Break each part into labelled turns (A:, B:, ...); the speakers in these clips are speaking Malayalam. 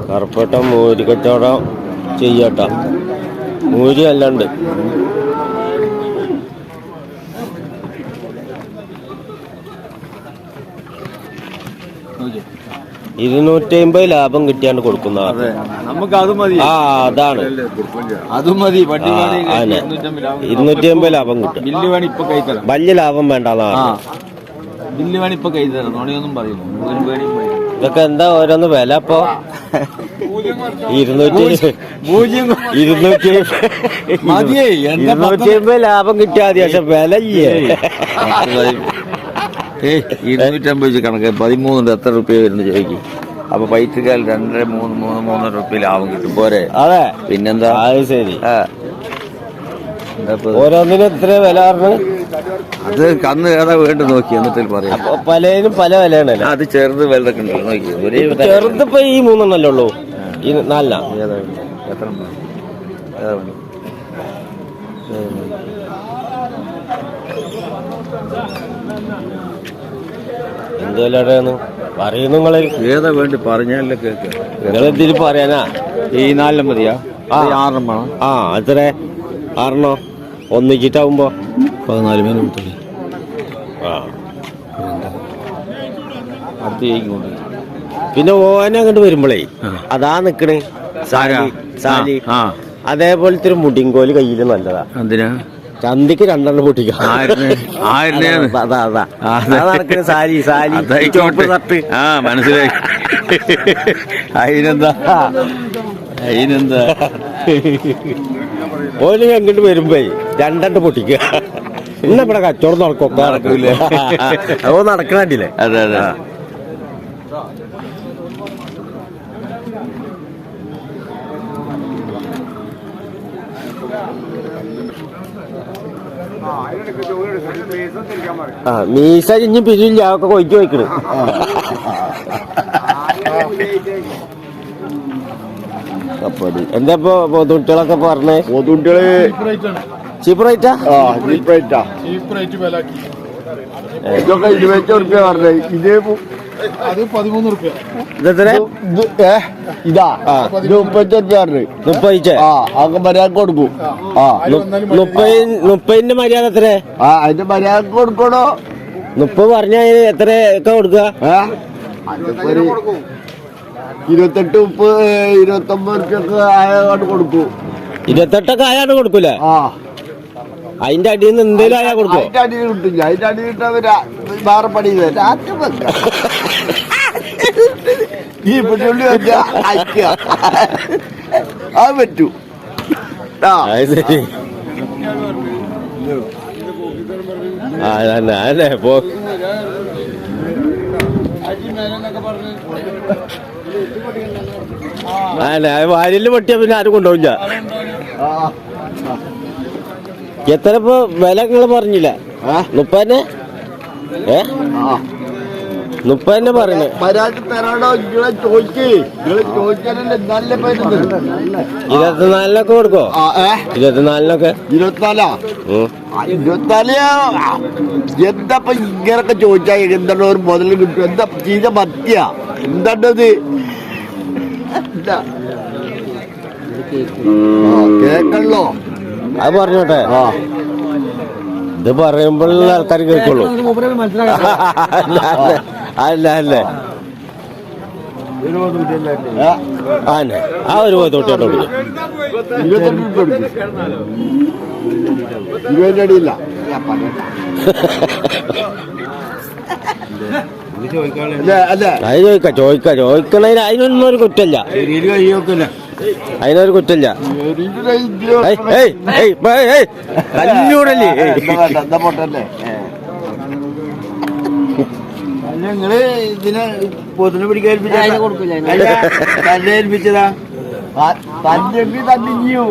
A: കറുപ്പട്ട മൂരി കച്ചവടം ചെയ്യട്ട. മൂരി അല്ലാണ്ട് 250 ലാഭം കിട്ടിയാണ്ട് കൊടുക്കുന്ന
B: നമുക്ക് അത് മതി.
A: ആ അതാണ്
B: അത് മതി.
A: 250 ലാഭം കിട്ടും.
B: ബില്ല് വേണം ഇപ്പൊ കൈ തരാം.
A: വലിയ ലാഭം വേണ്ടതാണ്.
B: ബില്ല് വേണം ഇപ്പൊ കൈ തരാം. നോണിയൊന്നും പറയുന്നു.
A: ഇതൊക്കെ എന്താ ഓരോന്ന് വില ഇപ്പൊ? 250 ലാഭം കിട്ടിയാൽ മതി. പക്ഷെ വില
B: 250 കണക്ക് 13 എത്ര റുപ്യ വരുന്നു ചോദിക്കും. അപ്പൊ പൈസക്കാൽ 2-3 റുപ്യ ലാഭം കിട്ടും. പോരെ?
A: അതെ.
B: പിന്നെന്താ?
A: ശരി. ഓരോന്നിനും എത്ര വില പറഞ്ഞു?
B: അത് കന്ന് ഏതാ വേണ്ട നോക്കി എന്നിട്ട് പറയാം.
A: പലതിനും പല വിലയാണല്ലോ.
B: അത് ചെറുത് വലുതൊക്കെ ഉണ്ട് നോക്കി.
A: ചെറുതിപ്പോ ഈ 3 ഉള്ളൂ. ഈ 4
B: എത്ര
A: എന്തുവിലാണ് പറയുന്നു നിങ്ങള്?
B: ഏതാ വേണ്ടി പറഞ്ഞാലേ കേക്ക്.
A: നിങ്ങളെന്തിന് പറയാനാ?
B: ഈ 4 മതിയാ? 6 വേണം.
A: എത്ര? 6 ഒന്നിച്ചിട്ടാവുമ്പോ
B: 14 മീൻ കൊടുത്തേ. അടുത്ത് ചോദിക്കുന്നുണ്ട്.
A: പിന്നെ ഓനെ അങ്ങോട്ട് വരുമ്പോഴേ അതാ നിക്കണ് സാലി. അതേപോലത്തെ ഒരു മുടിങ്കോല് കയ്യില് നല്ലതാ. എന്തിനാ? ചന്തിക്ക് 2 പൊട്ടിക്കാം. നടക്കുന്ന സാലി
B: മനസ്സിലായി. അതിനെന്താ
A: ഓല് അങ്ങോട്ട് വരുമ്പോ 2 പൊട്ടിക്കുക. ഇന്നവിടെ കച്ചവടം നടക്കൊക്കെ നടക്കൂലേ? ഓ നടക്കണ്ടില്ലേ?
B: അതെ അതെ.
A: മീസ ഇഞ്ഞും പിരിയില്ല. ഒക്കെ കൊയ്ക്ക് വയ്ക്കണ്. എന്താ ഇപ്പൊ പോത്തുകുട്ടികളൊക്കെ പറഞ്ഞേ?
B: പോത്തുകുട്ടികള്
A: ചീപ്പ് റേറ്റാ?
B: ഇതൊക്കെ 20 റുപ്യ പറഞ്ഞേ. ഇത്
C: 13 റുപ്യ.
A: ഇതെത്ര?
B: ഇതാ 30 റുപ്യ പറഞ്ഞേ.
A: 30
B: അതൊക്കെ മര്യാദ കൊടുക്കും.
A: 30 മര്യാദ എത്ര?
B: അതിന്റെ മര്യാദ കൊടുക്കണോ?
A: 30 പറഞ്ഞാൽ എത്ര ഒക്കെ കൊടുക്കുക?
B: 28, 30, 29 റുപ്യൊക്കെ ആയതുകൊണ്ട് കൊടുക്കും.
A: 28 ആയാണ്ട് കൊടുക്കൂലേ? അതിന്റെ അടിയിൽ നിന്ന് എന്തേലും ആയാ കൊടുക്കും.
B: അതിന്റെ അടിയിൽ കിട്ടില്ല. അതിന്റെ അടിയിൽ കിട്ടാൻ വേറെ പണി ഈ പുള്ളുള്ളി വെച്ച അയക്കുക. അത് പറ്റൂ.
A: ശരി. അല്ലേ പോ. വാരില് പൊട്ടിയാ പിന്നെ ആരും കൊണ്ടുപോയില്ല. എത്ര ഇപ്പൊ വില നിങ്ങള് പറഞ്ഞില്ല? 30? 30 പറഞ്ഞേ.
B: മര്യാദ തരാടോ. ഇങ്ങളെ ചോദിക്കേ.
A: 24 കൊടുക്കോ? 24
B: എന്താ ഇങ്ങനൊക്കെ ചോദിച്ചാ എന്താണ് ഒരു മുതൽ കിട്ടും? എന്താ ചീത മത്തിയ? എന്താണ്ടത്? കേക്കല്ലോ.
A: അത് പറഞ്ഞോട്ടെ. ഇത് പറയുമ്പോൾ ആൾക്കാർ കേൾക്കുള്ളൂ. അല്ലേ ആ ഒരു പോത്തോട്ടോട്ട് കൊടുക്കും.
B: 20 അടിയില്ല.
A: ചോദിക്കണതിന് അതിനൊന്നും ഒരു കുറ്റമില്ല. അതിനൊരു കുറ്റമില്ല. കല്ലൂടല്ലേ?
B: നിങ്ങള് ഇതിനെ പൊതിനെ പിടിക്കാൻ ഏൽപ്പിച്ചതാ? തന്നിഞ്ഞു.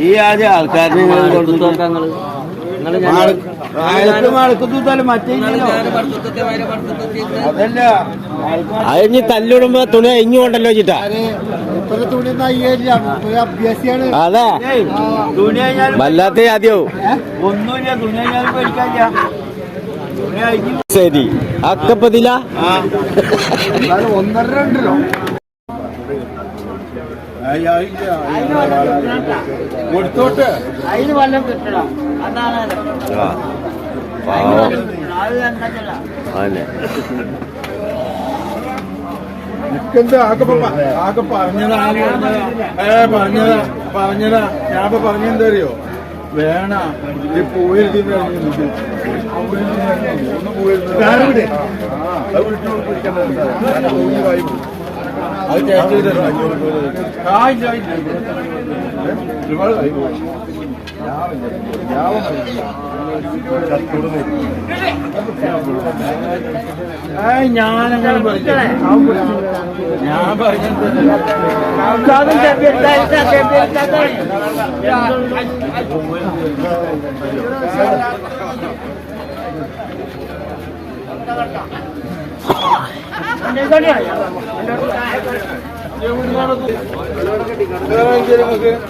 B: ഈ ആദ്യം ആൾക്കാരുടെ അതല്ല
A: അതിന് തല്ലിടുമ്പോ തുണി ഇങ്ങോണ്ടല്ലോ ചിട്ടാ. അതെ വല്ലാത്ത ആദ്യവും
B: ഒന്നുമില്ല. തുണി കഴിഞ്ഞാൽ പേടിക്കാനില്ല.
A: ശരി അക്കപ്പതില
C: എന്നാലും 1.5 രൂപ കൊടുത്തോട്ടെ.
D: അതിന് വല്ലതും കിട്ടണം. അതാണ്
A: പാവം
D: അത് കണ്ടല്ല.
A: അതന്നെ
C: എനിക്കെന്താ ആകെ പറഞ്ഞതാ ഞാൻ ഇപ്പൊ പറഞ്ഞെന്താ അറിയോ വേണ ഈ പോയിരുന്ന അത് ഞാനങ്ങനെ ഞാൻ പറഞ്ഞത്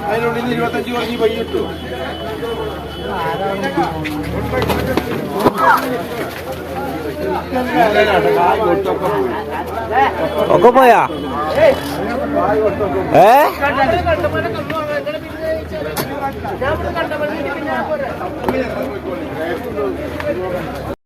C: അതിനുള്ളിൽ 25 പറഞ്ഞ് പൈ കിട്ടു.
A: ഒക്കെ പോയാ